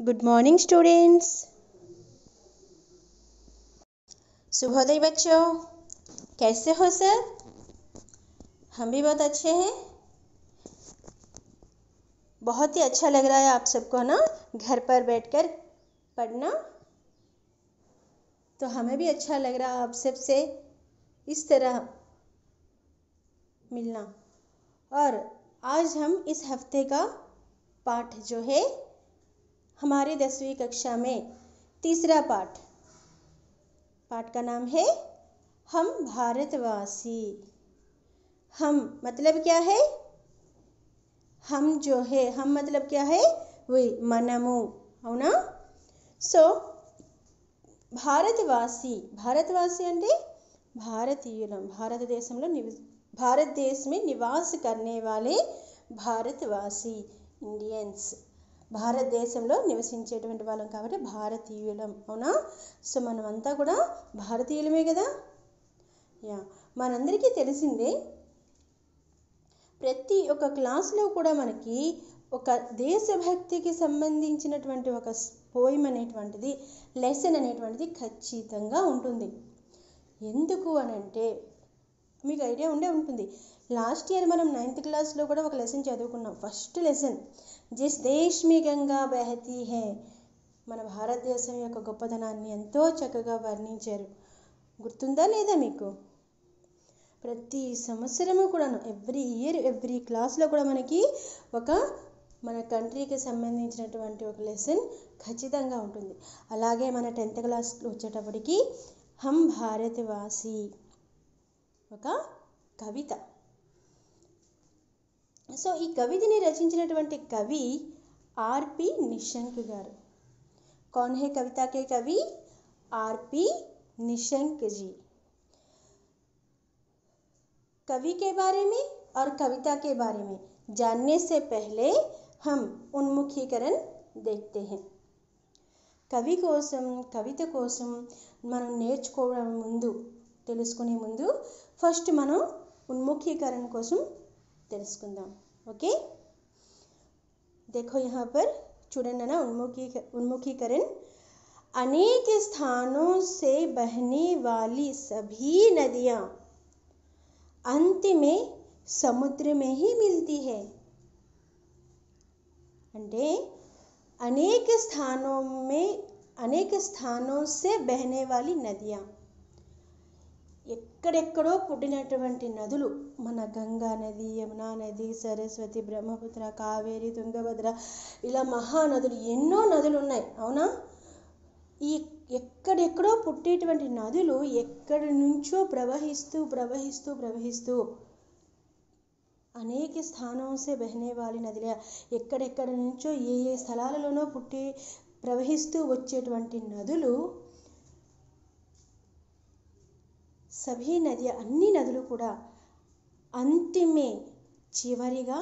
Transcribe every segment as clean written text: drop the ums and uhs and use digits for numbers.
Good morning students. शुभोदय बच्चों, कैसे हो सर? हम भी बहुत अच्छे हैं। बहुत ही अच्छा लग रहा है आप सबको ना घर पर बैठकर पढ़ना। तो हमें भी अच्छा लग रहा है आप सबसे इस तरह मिलना। और आज हम इस हफ्ते का पाठ जो है हमारी 10वीं कक्षा में तीसरा पाठ का नाम है हम भारतवासी। हम मतलब क्या है? हम जो है, हम मतलब क्या है? वही మనము, అవునా? సో భారతవాసి అంటే భారతీయులం, भारत देश में निवास करने वाले भारतवासी ఇండియన్స్, భారతదేశంలో నివసించేటువంటి వాళ్ళం కాబట్టి భారతీయులం, అవునా? సో మనమంతా కూడా భారతీయులమే కదా. మనందరికీ తెలిసిందే, ప్రతి ఒక్క క్లాస్లో కూడా మనకి ఒక దేశభక్తికి సంబంధించినటువంటి ఒక పోయిమ్ అనేటువంటిది, లెసన్ అనేటువంటిది ఖచ్చితంగా ఉంటుంది. ఎందుకు అనంటే మీకు ఐడియా ఉండే ఉంటుంది, లాస్ట్ ఇయర్ మనం 9th క్లాస్లో కూడా ఒక లెసన్ చదువుకున్నాం. ఫస్ట్ లెసన్ జిస్ దేశ్ మే గంగా బహతీ హై, మన భారతదేశం యొక్క గొప్పతనాన్ని ఎంతో చక్కగా వర్ణించారు. గుర్తుందా లేదా మీకు? ప్రతి సంవత్సరము కూడాను ఎవ్రీ క్లాస్లో కూడా మనకి ఒక మన కంట్రీకి సంబంధించినటువంటి ఒక లెసన్ ఖచ్చితంగా ఉంటుంది. అలాగే మన 10th క్లాస్లో వచ్చేటప్పటికి హమ్ భారతవాసి ఒక కవిత. సో ఈ కవితని రచించినటువంటి కవి ఆర్పి నిశంక్ గారు. कौन है कविता के कवि? आरपी निशंक जी. कवि के बारे में और कविता के बारे में जानने से पहले हम उन्मुखीकरण देखते हैं. కవి కోసం, కవిత కోసం మనం నేర్చుకోవడం ముందు, తెలుసుకునే ముందు ఫస్ట్ మనం ఉన్ముఖీకరణ కోసం తెలుసుకుందాం. ఓకే, देखो यहाँ पर చూడండి ना, उन्मुखीकरण. अनेक स्थानों से बहने वाली सभी नदियाँ अंत में समुद्र में ही मिलती है. అంటే అనేక స్థానों से बहने वाली नदियाँ, ఎక్కడెక్కడో పుట్టినటువంటి నదులు, మన గంగా నది, యమునా నది, సరస్వతి, బ్రహ్మపుత్ర, కావేరి, తుంగభద్ర, ఇలా మహానదులు, ఎన్నో నదులు ఉన్నాయి, అవునా? ఈ ఎక్కడెక్కడో పుట్టేటువంటి నదులు ఎక్కడి నుంచో ప్రవహిస్తూ అనేక స్థానం సే బహనే వాలి నదిలే, ఎక్కడెక్కడ నుంచో ఏ స్థలాలలోనో ప్రవహిస్తూ వచ్చేటువంటి నదులు, సభీ నది, అన్ని నదులు కూడా అంతిమే చివరిగా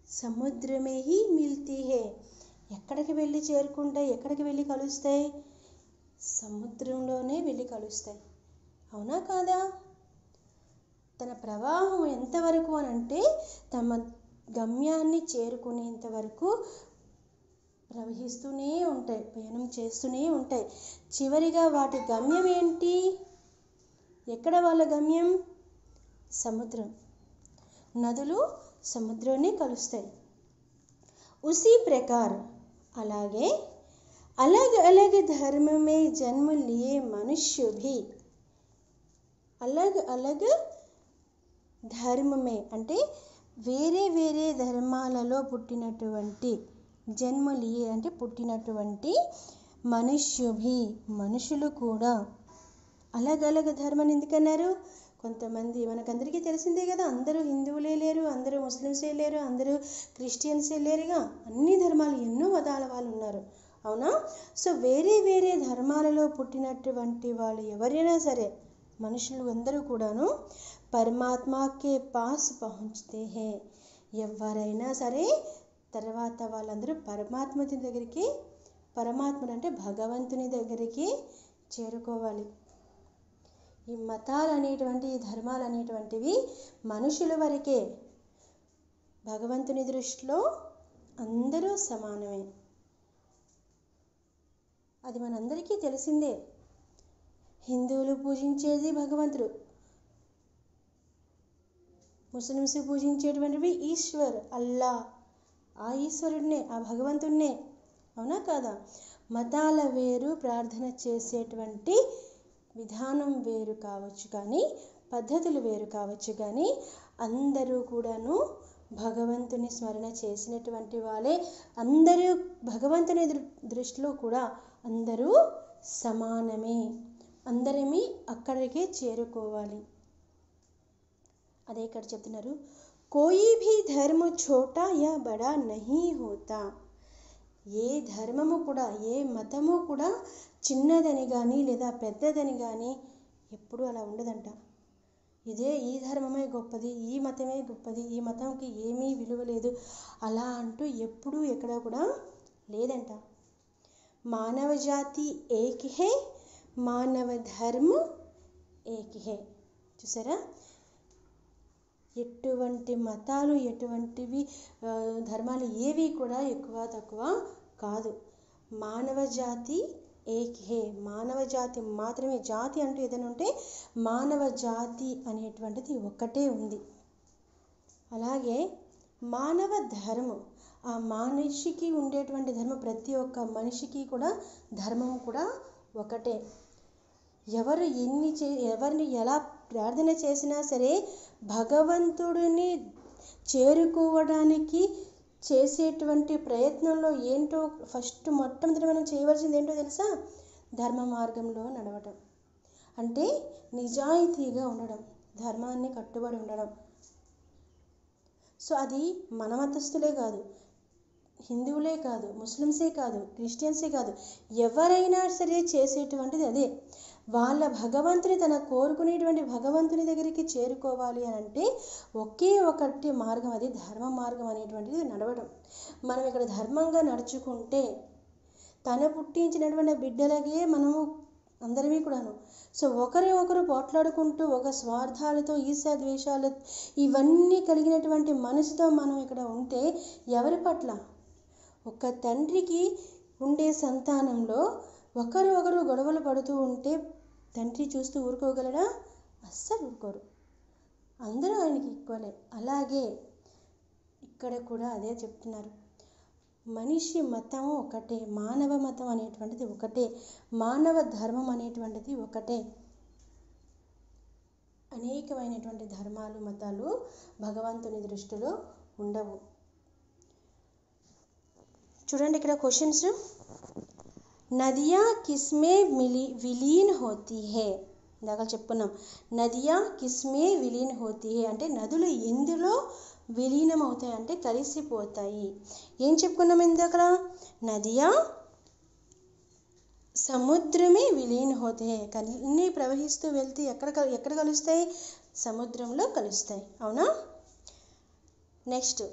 సముద్రమే హీ మిల్తీ హై, ఎక్కడికి వెళ్ళి చేరుకుంటాయి, ఎక్కడికి వెళ్ళి కలుస్తాయి? సముద్రంలోనే వెళ్ళి కలుస్తాయి, అవునా కాదా? తన ప్రవాహం ఎంతవరకు అని అంటే తమ గమ్యాన్ని చేరుకునేంత వరకు ప్రవహిస్తూనే ఉంటాయి, ప్రయాణం చేస్తూనే ఉంటాయి. చివరిగా వాటి గమ్యం ఏంటి? ఎక్కడ వాళ్ళ గమ్యం? సముద్రం. నదులు సముద్రాన్ని కలుస్తాయి. ఉసి ప్రకార్, అలాగే अलग अलग धर्म में जन्म लिए मनुष्य भी अलग अलग धर्म में అంటే వేరే వేరే ధర్మాలలో పుట్టినటువంటి, జన్మ లియే అంటే పుట్టినటువంటి, మనుష్య భీ మనుషులు కూడా, అలగ్ అలగ్ ధర్మం ఎందుకన్నారు? కొంతమంది, మనకందరికీ తెలిసిందే కదా, అందరూ హిందువులే లేరు, అందరూ ముస్లిమ్సే లేరు, అందరూ క్రిస్టియన్సే లేరుగా, అన్ని ధర్మాలు, ఎన్నో మతాల వాళ్ళు ఉన్నారు, అవునా? సో వేరే వేరే ధర్మాలలో పుట్టినటువంటి వాళ్ళు ఎవరైనా సరే, మనుషులు అందరూ కూడాను పరమాత్మకే పాస్ పహుంచతే హై, ఎవరైనా సరే తర్వాత వాళ్ళందరూ పరమాత్ముడు అంటే భగవంతుని దగ్గరికి చేరుకోవాలి. ఈ మతాలు అనేటువంటి, ఈ ధర్మాలు అనేటువంటివి మనుషుల వరకే, భగవంతుని దృష్టిలో అందరూ సమానమే. అది మనందరికీ తెలిసిందే. హిందువులు పూజించేది భగవంతుడు, ముస్లిమ్స్ పూజించేటువంటివి ఈశ్వర్, అల్లా, ఆ ఈశ్వరుడినే, ఆ భగవంతుడినే. అవునా కాదా? మతాల వేరు, ప్రార్థన చేసేటువంటి విధానం వేరు కావచ్చు కానీ, పద్ధతులు వేరు కావచ్చు కానీ, అందరూ కూడాను భగవంతుని స్మరణ చేసినటువంటి వాళ్ళే. అందరూ భగవంతుని దృష్టిలో కూడా అందరూ సమానమే. అందరమీ అక్కడికే చేరుకోవాలి. అదే ఇక్కడ చెప్తున్నారు, కోయి భీ ధర్మ ఛోటా యా బడా నహీ హోతా. ఏ ధర్మము కూడా, ఏ మతము కూడా చిన్నదని కానీ లేదా పెద్దదని కానీ ఎప్పుడూ అలా ఉండదంట. ఈ ధర్మమే గొప్పది, ఈ మతమే గొప్పది, ఈ మతంకి ఏమీ విలువ లేదు అలా అంటూ ఎప్పుడూ ఎక్కడ కూడా లేదంట. మానవ జాతి ఏక్ హే, మానవ ధర్మ ఏక్ హే. చూసారా? ఎటువంటి మతాలు, ఎటువంటివి ధర్మాలు ఏవి కూడా ఎక్కువ తక్కువ కాదు. మానవ జాతి ఏక్ హే, మానవ జాతి మాత్రమే. జాతి అంటూ ఏదైనా ఉంటే మానవ జాతి అనేటువంటిది ఒక్కటే ఉంది. అలాగే మానవ ధర్మం, ఆ మనిషికి ఉండేటువంటి ధర్మం, ప్రతి ఒక్క మనిషికి కూడా ధర్మం కూడా ఒకటే. ఎవరిని ఎలా ప్రార్థన చేసినా సరే భగవంతుడిని చేరుకోవడానికి చేసేటువంటి ప్రయత్నంలో ఏంటో మొట్టమొదటి మనం చేయవలసింది ఏంటో తెలుసా? ధర్మ మార్గంలో నడవటం. అంటే నిజాయితీగా ఉండడం, ధర్మాన్ని కట్టుబడి ఉండడం. సో అది మన మతస్థులే కాదు, హిందువులే కాదు, ముస్లిమ్సే కాదు, క్రిస్టియన్సే కాదు, ఎవరైనా సరే చేసేటువంటిది అదే. వాళ్ళ భగవంతుని, తన కోరుకునేటువంటి భగవంతుని దగ్గరికి చేరుకోవాలి అని అంటే ఒకే ఒకటి మార్గం, అది ధర్మ మార్గం అనేటువంటిది నడవడం. మనం ఇక్కడ ధర్మంగా నడుచుకుంటే తను పుట్టించినటువంటి బిడ్డలకే మనము అందరమీ కూడాను. సో ఒకరి ఒకరు పోట్లాడుకుంటూ ఒక స్వార్థాలతో, ఈర్ష్యాద్వేషాలు ఇవన్నీ కలిగినటువంటి మనసుతో మనం ఇక్కడ ఉంటే ఎవరి పట్ల? ఒక తండ్రికి ఉండే సంతానంలో ఒకరు గొడవలు పడుతూ ఉంటే తండ్రి చూస్తూ ఊరుకోగలడా? అస్సలు ఊరుకోరు. అందరూ ఆయనకి ఈక్వలే. అలాగే ఇక్కడ కూడా అదే చెప్తున్నారు. మనిషి మతము ఒకటే, మానవ మతం అనేటువంటిది ఒకటే, మానవ ధర్మం అనేటువంటిది ఒకటే. అనేకమైనటువంటి ధర్మాలు, మతాలు భగవంతుని దృష్టిలో ఉండవు. చూడండి ఇక్కడ క్వశ్చన్స్. నదియా కిస్మే విలీన్ హోతీ హే. ఇందాక చెప్పుకున్నాం, నదియా కిస్మే విలీన్ హోతీ హే అంటే నదులు ఎందులో విలీనం అవుతాయి అంటే కలిసిపోతాయి. ఏం చెప్పుకున్నాం ఇందాక? నదియా సముద్రమే విలీన్ హోతే హే. అన్నీ ప్రవహిస్తూ వెళ్తే ఎక్కడ కలుస్తాయి? సముద్రంలో కలుస్తాయి. అవునా? నెక్స్ట్,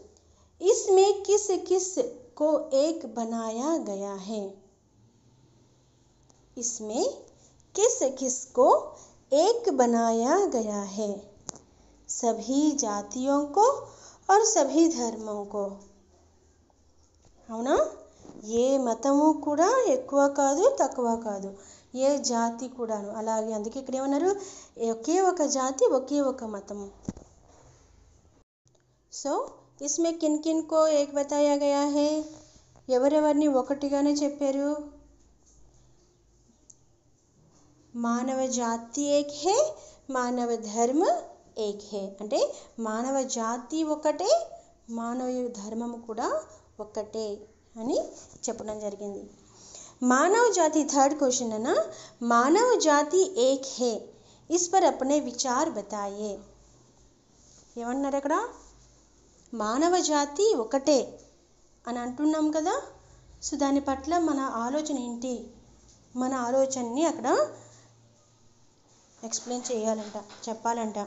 ఇస్మే కిస్ కిస్ को एक बनाया गया है. इसमें किस किस को एक बनाया गया है? सभी जातियों को और सभी धर्मों को. అవునా? ఏ మతము కూడా ఎక్కువ కాదు, తక్కువ కాదు, ఏ జాతి కూడాను. అలాగే అందుకే ఇక్కడ ఏమన్నారు? ఒకే ఒక జాతి, ఒకే ఒక మతము. సో इसमें किन किन को एक बताया गया है. ఎవరెవరిని ఒకటిగానే చెప్పారు? మానవ జాతి ఏక్ హే, మానవ ధర్మ ఏక్ హే అంటే మానవ జాతి ఒకటే, మానవ ధర్మము కూడా ఒకటే అని చెప్పడం జరిగింది. మానవ జాతి, థర్డ్ క్వశ్చన్ అన్న, మానవ జాతి ఏక్ హే ఇస్ పర్ అప్నే విచార్ బతాయే. ఏమన్నారు అక్కడ? మానవ జాతి ఒకటే అని అంటున్నాం కదా. సో దాని పట్ల మన ఆలోచన ఏంటి? మన ఆలోచనని అక్కడ ఎక్స్ప్లెయిన్ చేయాలంట, చెప్పాలంట.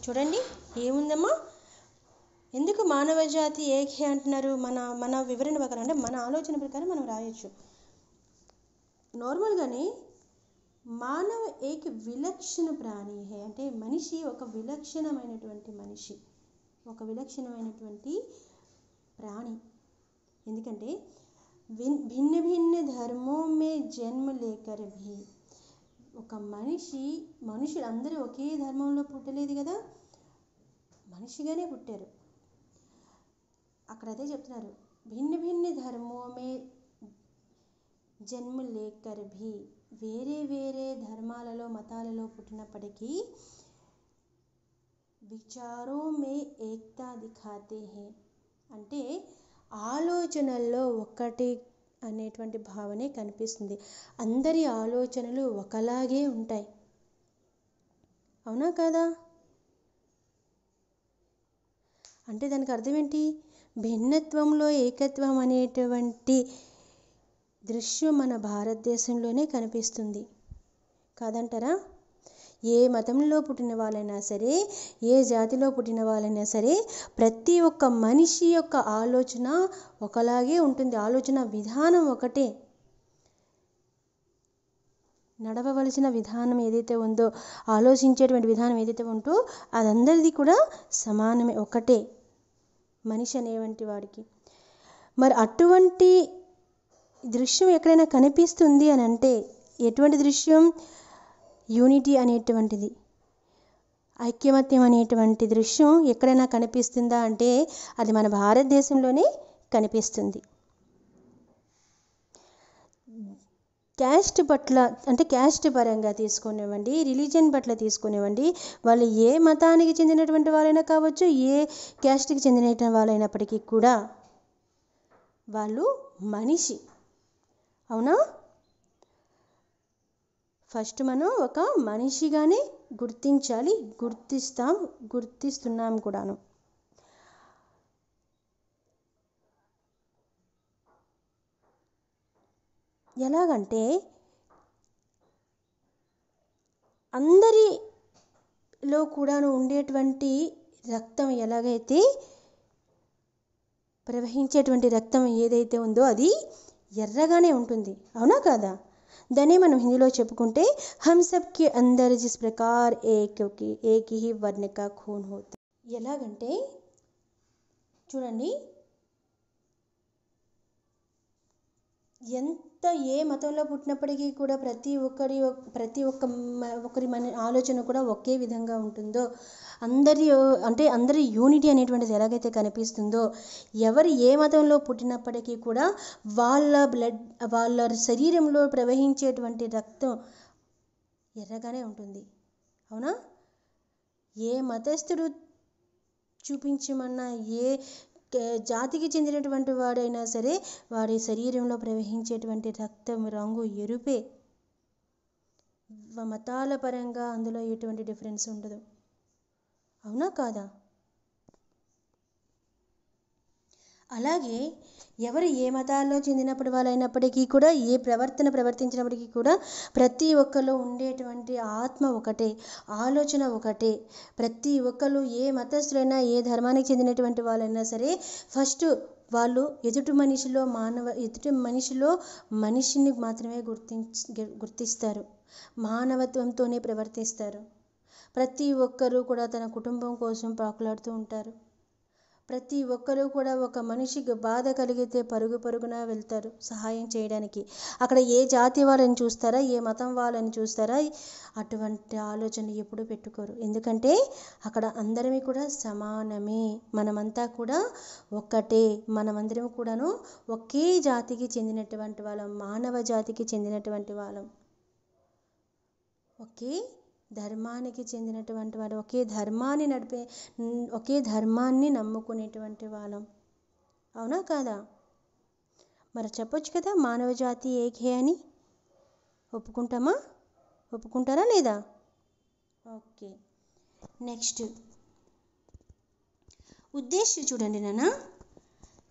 చూడండి ఏముందమ్మా, ఎందుకు మానవ జాతి ఏక్ హే అంటున్నారు? మన వివరణ ప్రకారం అంటే మన ఆలోచన ప్రకారం మనం రాయొచ్చు. నార్మల్గానే మానవ ఏక్ విలక్షణ ప్రాణి హే అంటే మనిషి ఒక విలక్షణమైనటువంటి మనిషి, ఒక విలక్షణమైనటువంటి ప్రాణి. ఎందుకంటే भिन्न भिन्न धर्मों में जन्म लेकर भी ఒక మనుషులు అందరూ ఒకే ధర్మంలో పుట్టలేదు కదా, మనిషిగానే పుట్టారు. అక్కడ అదే చెప్తున్నారు, భిన్న భిన్న ధర్మో మే జన్మ లేకర్ భీ, వేరే వేరే ధర్మాలలో మతాలలో పుట్టినప్పటికీ విచారో మే ఏకతా దిఖాతే హే, అంటే ఆలోచనల్లో ఒకటి అనేటువంటి భావనే కనిపిస్తుంది. అందరి ఆలోచనలు ఒకలాగే ఉంటాయి. అవునా కదా? అంటే దానికి అర్థం ఏంటి? భిన్నత్వంలో ఏకత్వం అనేటువంటి దృశ్యం మన భారతదేశంలోనే కనిపిస్తుంది కాదంటారా? ఏ మతంలో పుట్టిన వాళ్ళైనా సరే, ఏ జాతిలో పుట్టిన వాళ్ళైనా సరే, ప్రతి ఒక్క మనిషి యొక్క ఆలోచన ఒకలాగే ఉంటుంది. ఆలోచన విధానం ఒకటే. నడవవలసిన విధానం ఏదైతే ఉందో, ఆలోచించేటువంటి విధానం ఏదైతే ఉందో అదందరిది కూడా సమానమే, ఒకటే మనిషి అనేటువంటి వాడికి. మరి అటువంటి దృశ్యం ఎక్కడైనా కనిపిస్తుంది అని అంటే ఎటువంటి దృశ్యం? యూనిటీ అనేటువంటిది, ఐక్యమత్యం అనేటువంటి దృశ్యం ఎక్కడైనా కనిపిస్తుందా అంటే అది మన భారతదేశంలోనే కనిపిస్తుంది. క్యాస్ట్ పట్ల అంటే క్యాస్ట్ పరంగా తీసుకునివ్వండి, రిలీజియన్ పట్ల తీసుకునివ్వండి, వాళ్ళు ఏ మతానికి చెందినటువంటి వాళ్ళైనా కావచ్చు, ఏ క్యాస్ట్కి చెందిన వాళ్ళైనప్పటికీ కూడా వాళ్ళు మనిషి. అవునా? ఫస్ట్ మనం ఒక మనిషిగానే గుర్తించాలి, గుర్తిస్తున్నాం కూడాను. ఎలాగంటే అందరిలో కూడాను ఉండేటువంటి రక్తం ఎలాగైతే ప్రవహించేటువంటి రక్తం ఏదైతే ఉందో అది ఎర్రగానే ఉంటుంది. అవునా కాదా? దాన్ని మనం హిందీలో చెప్పుకుంటే హమ్ సబ్ కే అందర్ జిస్ ప్రకార్ ఏక్ హీ వర్ణ కా ఖూన్ హోతా. ఎలాగంటే చూడండి, ఎంత ఏ మతంలో పుట్టినప్పటికీ కూడా ప్రతి ఒక్కరి మన ఆలోచన కూడా ఒకే విధంగా ఉంటుందో, అందరి యూనిటీ అనేటువంటిది ఎలాగైతే కనిపిస్తుందో, ఎవరు ఏ మతంలో పుట్టినప్పటికీ కూడా వాళ్ళ శరీరంలో ప్రవహించేటువంటి రక్తం ఎర్రగానే ఉంటుంది. అవునా? ఏ మతస్థుడు చూపించమన్నా, ఏ జాతికి చెందినటువంటి వాడైనా సరే వాడి శరీరంలో ప్రవహించేటువంటి రక్తం రంగు ఎరుపే. మతాల పరంగా అందులో ఎటువంటి డిఫరెన్స్ ఉండదు. అవునా కాదా? అలాగే ఎవరు ఏ మతాల్లో చెందినప్పుడు వాళ్ళైనప్పటికీ కూడా, ఏ ప్రవర్తించినప్పటికీ కూడా ప్రతి ఒక్కరు ఉండేటువంటి ఆత్మ ఒకటే, ఆలోచన ఒకటే. ప్రతి ఒక్కరు ఏ మతస్థులైనా, ఏ ధర్మానికి చెందినటువంటి వాళ్ళైనా సరే ఫస్ట్ వాళ్ళు ఎదుటి మనిషిలో మనిషిని మాత్రమే గుర్తిస్తారు, మానవత్వంతోనే ప్రవర్తిస్తారు. ప్రతి ఒక్కరూ కూడా తన కుటుంబం కోసం పాకులాడుతూ ఉంటారు. ప్రతి ఒక్కరూ కూడా ఒక మనిషికి బాధ కలిగితే పరుగున వెళ్తారు సహాయం చేయడానికి. అక్కడ ఏ జాతి వాళ్ళని చూస్తారా, ఏ మతం వాళ్ళని చూస్తారా, అటువంటి ఆలోచన ఎప్పుడూ పెట్టుకోరు. ఎందుకంటే అక్కడ అందరమీ కూడా సమానమే, మనమంతా కూడా ఒక్కటే, మనమందరం కూడాను ఒకే జాతికి చెందినటువంటి వాళ్ళం, మానవ జాతికి చెందినటువంటి వాళ్ళం, ఒకే ధర్మానికి చెందినటువంటి వాడు, ఒకే ధర్మాన్ని నమ్ముకునేటువంటి వాళ్ళం. అవునా కాదా? మరి చెప్పొచ్చు కదా మానవ జాతి ఏకే అని. ఒప్పుకుంటారా లేదా? ఓకే, నెక్స్ట్ ఉద్దేశ్యం చూడండి నాన్న.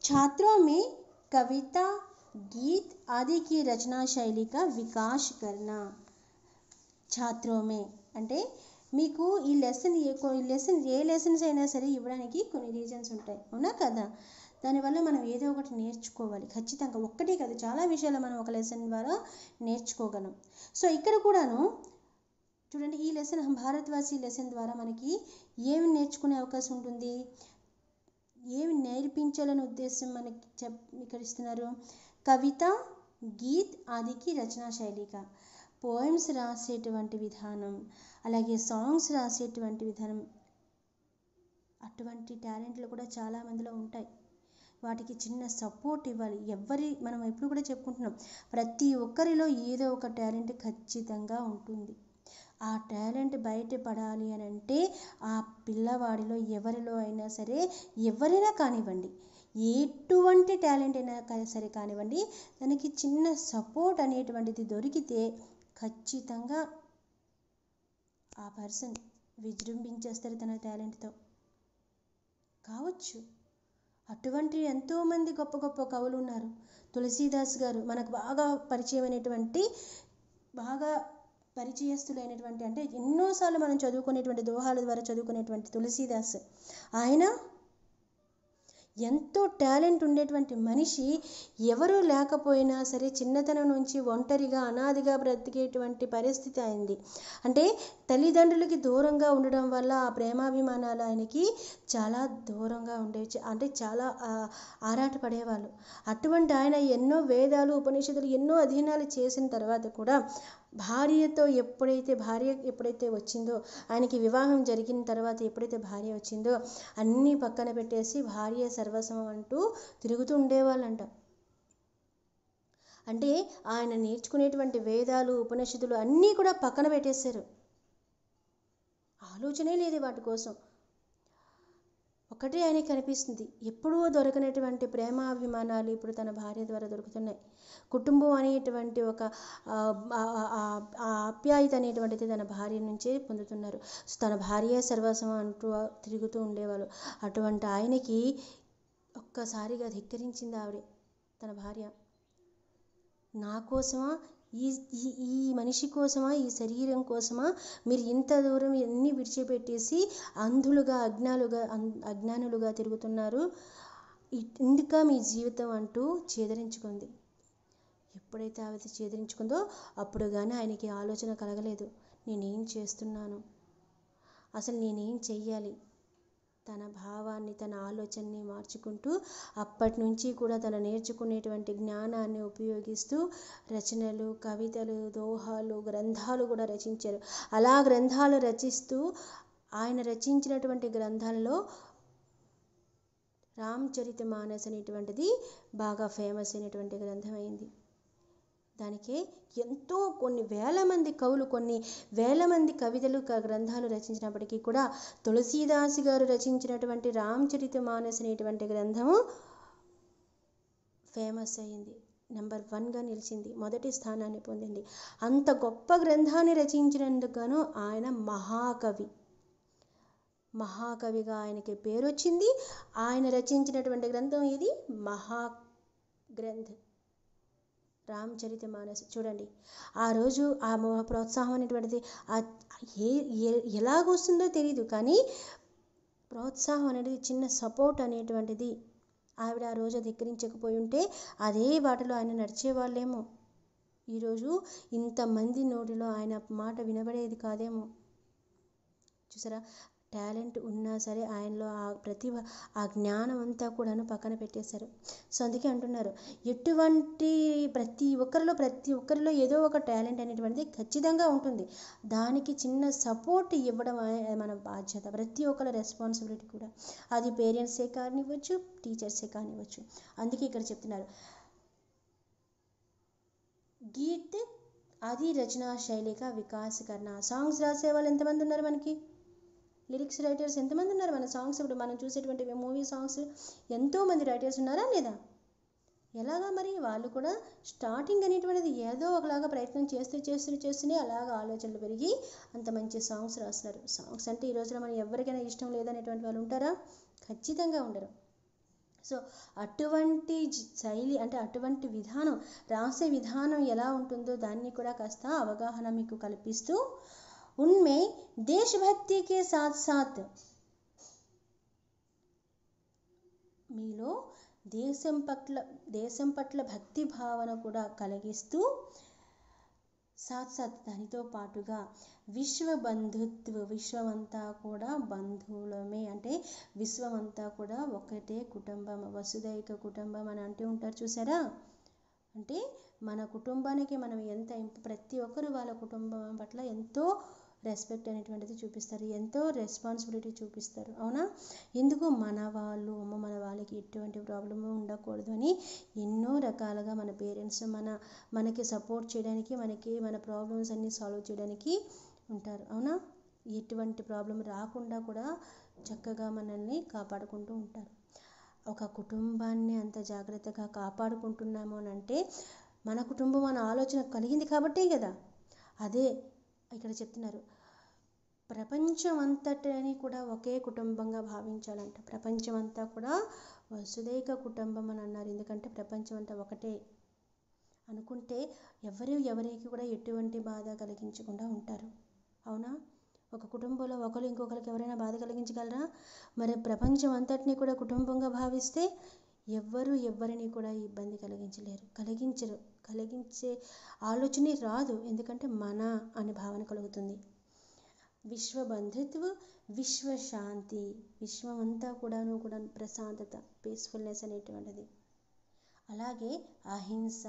छात्रों में कविता, गीत आदि की रचना शैली का विकास करना. छात्रों में అంటే మీకు ఈ లెసన్స్ అయినా సరే ఇవ్వడానికి కొన్ని రీజన్స్ ఉంటాయి. అవునా కదా? దానివల్ల మనం ఏదో ఒకటి నేర్చుకోవాలి ఖచ్చితంగా. ఒక్కటే కాదు, చాలా విషయాలు మనం ఒక లెసన్ ద్వారా నేర్చుకోగలం. సో ఇక్కడ కూడాను చూడండి, ఈ లెసన్ భారతవాసి లెసన్ ద్వారా మనకి ఏమి నేర్చుకునే అవకాశం ఉంటుంది, ఏమి నేర్పించాలని ఉద్దేశం మనకి ఇక్కడ ఇస్తున్నారు. కవిత, గీత్ ఆదికి రచనా శైలిగా పోయమ్స్ రాసేటువంటి విధానం, అలాగే సాంగ్స్ రాసేటువంటి విధానం, అటువంటి టాలెంట్లు కూడా చాలా మందిలో ఉంటాయి. వాటికి చిన్న సపోర్ట్ ఇవ్వాలి. మనం ఎప్పుడు కూడా చెప్పుకుంటున్నాం, ప్రతి ఒక్కరిలో ఏదో ఒక టాలెంట్ ఖచ్చితంగా ఉంటుంది. ఆ టాలెంట్ బయటపడాలి అని అంటే ఆ పిల్లవాడిలో ఎవరిలో అయినా సరే, ఎవరైనా కానివ్వండి, ఎటువంటి టాలెంట్ అయినా సరే కానివ్వండి, దానికి చిన్న సపోర్ట్ అనేటువంటిది దొరికితే ఖచ్చితంగా ఆ పర్సన్ విజృంభించేస్తారు తన టాలెంట్తో. కావచ్చు, అటువంటి ఎంతోమంది గొప్ప గొప్ప కవులు ఉన్నారు. తులసీదాస్ గారు మనకు బాగా పరిచయస్తులైనటువంటి, అంటే ఎన్నోసార్లు మనం చదువుకునేటువంటి, దోహాల ద్వారా చదువుకునేటువంటి తులసీదాస్, ఆయన ఎంతో టాలెంట్ ఉండేటువంటి మనిషి. ఎవరూ లేకపోయినా సరే చిన్నతనం నుంచి ఒంటరిగా అనాదిగా బ్రతికేటువంటి పరిస్థితి అయింది. అంటే తల్లిదండ్రులకి దూరంగా ఉండడం వల్ల ఆ ప్రేమాభిమానాలు ఆయనకి చాలా దూరంగా ఉండేవి, అంటే చాలా ఆరాటపడేవాళ్ళు. అటువంటి ఆయన ఎన్నో వేదాలు, ఉపనిషత్తులు, ఎన్నో అధ్యయనాలు చేసిన తర్వాత కూడా భార్య ఎప్పుడైతే వచ్చిందో, ఆయనకి వివాహం జరిగిన తర్వాత ఎప్పుడైతే భార్య వచ్చిందో అన్నీ పక్కన పెట్టేసి భార్య సర్వస్వం అంటూ తిరుగుతూ ఉండేవాళ్ళంట. అంటే ఆయన నేర్చుకునేటువంటి వేదాలు, ఉపనిషత్తులు అన్నీ కూడా పక్కన పెట్టేశారు. ఆలోచనే లేదు వాటి కోసం. ఒకటే ఆయనకి కనిపిస్తుంది, ఎప్పుడూ దొరకనటువంటి ప్రేమాభిమానాలు ఇప్పుడు తన భార్య ద్వారా దొరుకుతున్నాయి. కుటుంబం అనేటువంటి ఒక ఆప్యాయత అనేటువంటిది తన భార్య నుంచే పొందుతున్నారు. తన భార్య సర్వస్వం అంటూ తిరుగుతూ ఉండేవాళ్ళు. అటువంటి ఆయనకి ఒక్కసారిగా ధిక్కరించింది ఆవిడ, తన భార్య. నా కోసమా, ఈ మనిషి కోసమా, ఈ శరీరం కోసమా మీరు ఇంత దూరం ఎన్ని విడిచిపెట్టేసి అజ్ఞానులుగా తిరుగుతున్నారు, ఇందుక మీ జీవితం అంటూ చేదరించుకుంది. ఎప్పుడైతే ఆవిడ చేదరించుకుందో అప్పుడు కానీ ఆయనకి ఆలోచన కలగలేదు, నేనేం చేస్తున్నాను, అసలు నేనేం చెయ్యాలి. తన భావాన్ని, తన ఆలోచనని మార్చుకుంటూ అప్పటి నుంచి కూడా తను నేర్చుకునేటువంటి జ్ఞానాన్ని ఉపయోగిస్తూ రచనలు, కవితలు, దోహాలు, గ్రంథాలు కూడా రచించారు. అలా గ్రంథాలు రచిస్తూ ఆయన రచించినటువంటి గ్రంథాలలో రామచరితమానస్ అనేటువంటిది బాగా ఫేమస్ అయినటువంటి గ్రంథం అయింది. దానికి ఎంతో కొన్ని వేల మంది కవులు, కొన్ని వేల మంది కవితలు, గ్రంథాలు రచించినప్పటికీ కూడా తులసీదాస్ గారు రచించినటువంటి రామచరితమానస్ అనేటువంటి గ్రంథము ఫేమస్ అయింది, నెంబర్ 1గా నిలిచింది, మొదటి స్థానాన్ని పొందింది. అంత గొప్ప గ్రంథాన్ని రచించినందుకు గాను ఆయన మహాకవిగా ఆయనకి పేరు వచ్చింది. ఆయన రచించినటువంటి గ్రంథం ఇది మహాగ్రంథ్ రామచరితమానస్. చూడండి, ఆ రోజు ఆ ప్రోత్సాహం అనేటువంటిది ఎలాగొస్తుందో తెలియదు, కానీ ప్రోత్సాహం అనేది, చిన్న సపోర్ట్ అనేటువంటిది ఆవిడ ఆ రోజు ధిక్కరించకపోయి ఉంటే అదే బాటలో ఆయన నడిచేవాళ్ళేమో. ఈరోజు ఇంతమంది నోటిలో ఆయన మాట వినబడేది కాదేమో. చూసారా, టాలెంట్ ఉన్నా సరే ఆయనలో ఆ ప్రతిభ, ఆ జ్ఞానం అంతా కూడాను పక్కన పెట్టేశారు. సో అందుకే అంటున్నారు, ప్రతి ఒక్కరిలో ఏదో ఒక టాలెంట్ అనేటువంటిది ఖచ్చితంగా ఉంటుంది. దానికి చిన్న సపోర్ట్ ఇవ్వడం మన బాధ్యత, ప్రతి ఒక్కరి రెస్పాన్సిబిలిటీ కూడా. అది పేరెంట్సే కానివ్వచ్చు, టీచర్సే కానివ్వచ్చు. అందుకే ఇక్కడ చెప్తున్నారు, గీత్ ఆది రచనా శైలిగా వికాస్ కర్నా. సాంగ్స్ రాసే వాళ్ళు ఎంతమంది ఉన్నారు మనకి, లిరిక్స్ రైటర్స్ ఎంతమంది ఉన్నారు మన సాంగ్స్. ఇప్పుడు మనం చూసేటువంటి మూవీ సాంగ్స్ ఎంతోమంది రైటర్స్ ఉన్నారా లేదా? ఎలాగా మరి వాళ్ళు కూడా స్టార్టింగ్ అనేటువంటిది ఏదో ఒకలాగా ప్రయత్నం చేస్తూనే అలాగా ఆలోచనలు పెరిగి అంత మంచి సాంగ్స్ రాస్తున్నారు. సాంగ్స్ అంటే ఈ రోజున మనం ఎవరికైనా ఇష్టం లేదనేటువంటి వాళ్ళు ఉంటారా? ఖచ్చితంగా ఉండరు. సో అటువంటి శైలి, అంటే అటువంటి విధానం, రాసే విధానం ఎలా ఉంటుందో దాన్ని కూడా కాస్త అవగాహన మీకు కల్పిస్తూ, उनमें देशभक्ति के साथ साथ మీలో దేశం పట్ల భక్తి భావన కూడా కలిగిస్తూ, దానితో పాటుగా విశ్వమంతా కూడా బంధువులమే, అంటే విశ్వమంతా కూడా ఒకటే కుటుంబం, వసుదైక కుటుంబం అని అంటూ ఉంటారు చూసారా. అంటే మన కుటుంబానికి మనం ఎంత ప్రతి ఒక్కరు వాళ్ళ కుటుంబం పట్ల ఎంతో రెస్పెక్ట్ అనేటువంటిది చూపిస్తారు, ఎంతో రెస్పాన్సిబిలిటీ చూపిస్తారు. అవునా? ఎందుకు మన వాళ్ళకి ఎటువంటి ప్రాబ్లము ఉండకూడదు అని ఎన్నో రకాలుగా మన పేరెంట్స్ మనకి సపోర్ట్ చేయడానికి, మన ప్రాబ్లమ్స్ అన్నీ సాల్వ్ చేయడానికి ఉంటారు. అవునా? ఎటువంటి ప్రాబ్లం రాకుండా కూడా చక్కగా మనల్ని కాపాడుకుంటూ ఉంటారు. ఒక కుటుంబాన్ని అంత జాగ్రత్తగా కాపాడుకుంటున్నాము అని అంటే మన కుటుంబం అనే ఆలోచన కలిగింది కాబట్టే కదా. అదే ఇక్కడ చెప్తున్నారు, ప్రపంచం అంతటిని కూడా ఒకే కుటుంబంగా భావించాలంట. ప్రపంచం అంతా కూడా వసుదైక కుటుంబం అని అన్నారు. ఎందుకంటే ప్రపంచం అంతా ఒకటే అనుకుంటే ఎవరికి కూడా ఎటువంటి బాధ కలిగించకుండా ఉంటారు. అవునా? ఒక కుటుంబంలో ఒకరు ఇంకొకరికి ఎవరైనా బాధ కలిగించగలరా? మరి ప్రపంచం అంతటినీ కూడా కుటుంబంగా భావిస్తే ఎవరిని కూడా ఇబ్బంది కలిగించే ఆలోచనే రాదు. ఎందుకంటే మన అనే భావన కలుగుతుంది. విశ్వ బంధుత్వ, విశ్వ శాంతి, విశ్వం అంతా కూడా ప్రశాంతత, పీస్ఫుల్నెస్ అనేటువంటిది. అలాగే అహింస,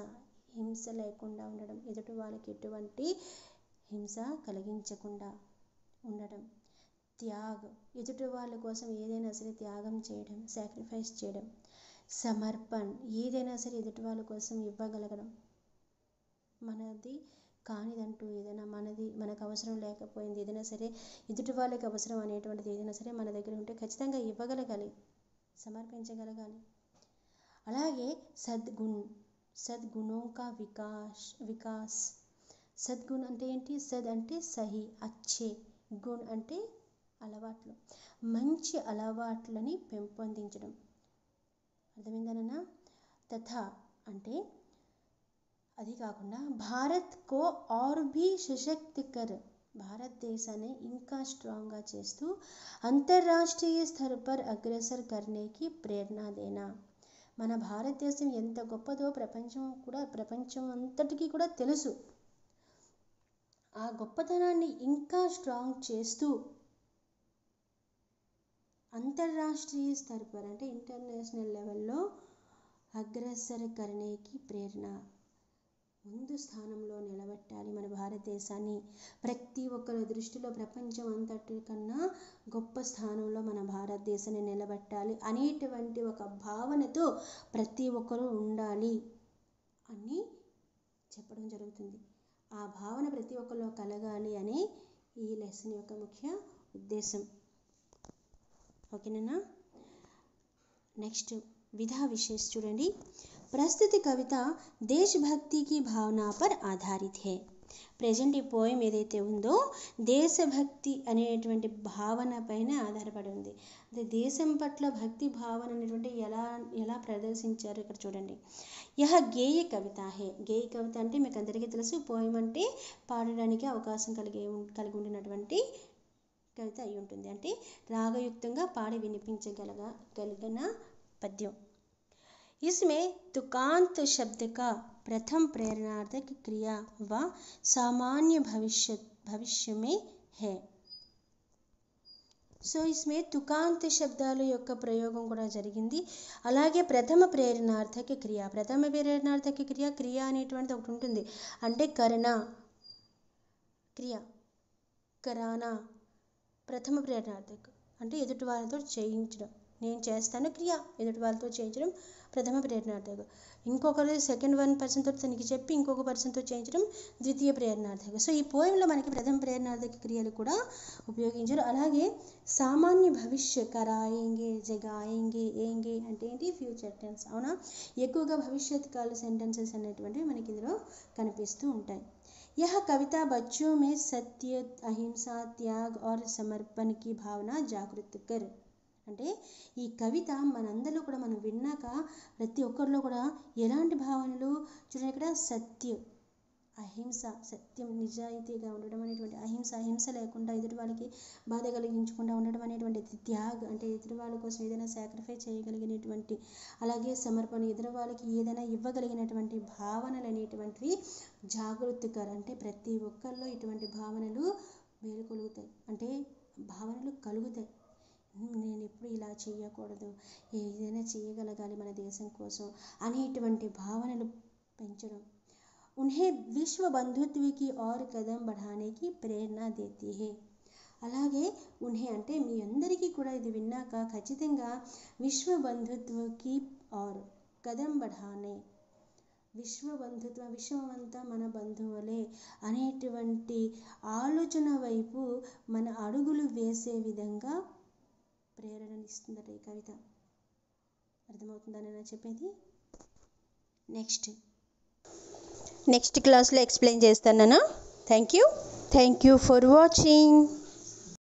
హింస లేకుండా ఉండడం, ఎదుటి వాళ్ళకి ఎటువంటి హింస కలిగించకుండా ఉండడం. త్యాగ్, ఎదుటి వాళ్ళ కోసం ఏదైనా సరే త్యాగం చేయడం, సాక్రిఫైస్ చేయడం. సమర్పణ్, ఏదైనా సరే ఎదుటి వాళ్ళ కోసం ఇవ్వగలగడం. మనది కానిదంటూ ఏదైనా మనకు అవసరం లేకపోయింది ఏదైనా సరే ఎదుటి వాళ్ళకి అవసరం అనేటువంటిది ఏదైనా సరే మన దగ్గర ఉంటే ఖచ్చితంగా ఇవ్వగలగాలి, సమర్పించగలగాలి. అలాగే సద్గుణోं का వికాస్. సద్గుణ అంటే ఏంటి? సద్ అంటే సహి, అచ్చే, గుణ్ అంటే అలవాట్లు, మంచి అలవాట్లని పెంపొందించడం. అర్థమైందనన్నా? తథా అంటే అది కాకుండా భారత్ కో और भी सशक्त कर, భారతదేశాన్ని ఇంకా స్ట్రాంగ్గా చేస్తూ అంతర్రాష్ట్రీయ స్థర్ పర్ అగ్రసర్ కర్నేకి ప్రేరణ దేనా. మన భారతదేశం ఎంత గొప్పదో ప్రపంచం అంతటికీ కూడా తెలుసు. ఆ గొప్పతనాన్ని ఇంకా స్ట్రాంగ్ చేస్తూ అంతర్రాష్ట్రీయ స్థర్ పర్ అంటే ఇంటర్నేషనల్ లెవెల్లో అగ్రసర్ కర్నేకి ప్రేరణ, ముందు స్థానంలో నిలబెట్టాలి మన భారతదేశాన్ని. ప్రతి ఒక్కరి దృష్టిలో ప్రపంచం అంతటికన్నా గొప్ప స్థానంలో మన భారతదేశాన్ని నిలబెట్టాలి అనేటువంటి ఒక భావనతో ప్రతి ఒక్కరూ ఉండాలి అని చెప్పడం జరుగుతుంది. ఆ భావన ప్రతి ఒక్కరిలో కలగాలి అని ఈ లెసన్ యొక్క ముఖ్య ఉద్దేశం. ఓకేనా? నెక్స్ట్ విधा विशेष చూడండి. ప్రస్తుత కవిత దేశభక్తి की भावना पर आधारित है. ప్రజెంట్ ఈ పోయం ఏదైతే ఉందో దేశభక్తి అనేటువంటి భావన పైన ఆధారపడి ఉంది. అంటే దేశం పట్ల భక్తి భావన అనేటువంటి ఎలా ప్రదర్శించారు ఇక్కడ చూడండి. యహ గేయ కవిత హే. గేయ కవిత అంటే మీకు అందరికీ తెలుసు, పోయం అంటే పాడడానికి అవకాశం కలిగి ఉండినటువంటి కవిత అయి ఉంటుంది. అంటే రాగయుక్తంగా పాడి వినిపించగలిగిన పద్యం. इसमें तुकांत शब्द का प्रथम प्रेरणार्थक क्रिया व सामान्य भविष्य में है. సో इसमें తుకాంత శబ్దాల యొక్క ప్రయోగం కూడా జరిగింది. అలాగే ప్రథమ ప్రేరణార్థక క్రియ అనేటువంటిది ఒకటి ఉంటుంది. అంటే కరణ క్రియ, కరానా, ప్రథమ ప్రేరణార్థక అంటే ఎదుటి వాళ్ళతో చేయించడం. నేను చేస్తాను క్రియ, ఎదుటి వాళ్ళతో చేయించడం ప్రథమ ప్రేరణార్థక. ఇంకొకరు సెకండ్ వన్ పర్సన్తో తనకి చెప్పి ఇంకొక పర్సన్తో చేయించడం ద్వితీయ ప్రేరణార్థక. సో ఈ పోయంలో మనకి ప్రథమ ప్రేరణార్థక క్రియలు కూడా ఉపయోగించారు. అలాగే సామాన్య భవిష్య, కరాయేంగే, జగాయేంగే, ఏంగే అంటే ఏంటి? Future tense. అవునా? ఎక్కువగా భవిష్యత్ కాల సెంటెన్సెస్ అనేటువంటివి మనకి ఇందులో కనిపిస్తూ ఉంటాయి. यह कविता बच्चों में सत्य, अहिंसा, त्याग और समर्पण की भावना जागृत कर. అంటే ఈ కవిత మనందరిలో కూడా మనం విన్నాక ప్రతి ఒక్కరిలో కూడా ఎలాంటి భావనలు చూడండి. ఇక్కడ సత్యం, అహింస, సత్యం నిజాయితీగా ఉండడం అనేటువంటి అహింస లేకుండా ఎదుటి వాళ్ళకి బాధ కలిగించకుండా ఉండడం అనేటువంటి త్యాగ్ అంటే ఎదుటి వాళ్ళ కోసం ఏదైనా సాక్రిఫైస్ చేయగలిగినటువంటి, అలాగే సమర్పణ ఎదుటి వాళ్ళకి ఏదైనా ఇవ్వగలిగినటువంటి భావనలు అనేటువంటివి జాగృతికర అంటే ప్రతి ఒక్కరిలో ఇటువంటి భావనలు మేలుకొలుగుతాయి, అంటే భావనలు కలుగుతాయి. నేను ఎప్పుడు ఇలా చేయకూడదు, ఏదైనా చేయగలగాలి మన దేశం కోసం అనేటువంటి భావనలు పెంచడం. उन्हें विश्व बंधुत्व की और कदम बढ़ाने की प्रेरणा देती है. అలాగే ఉన్హే అంటే మీ అందరికీ కూడా ఇది విన్నాక ఖచ్చితంగా విశ్వ బంధుత్వకి ఆర్ కదం బఢానే, విశ్వ బంధుత్వ, విశ్వమంతా మన బంధువులే అనేటువంటి ఆలోచన వైపు మన అడుగులు వేసే విధంగా ప్రేరణనిస్తుందట ఈ కవిత. అర్థమవుతుందా నేను చెప్పేది? నెక్స్ట్ క్లాస్లో ఎక్స్ప్లెయిన్ చేస్తాను. Thank you for watching.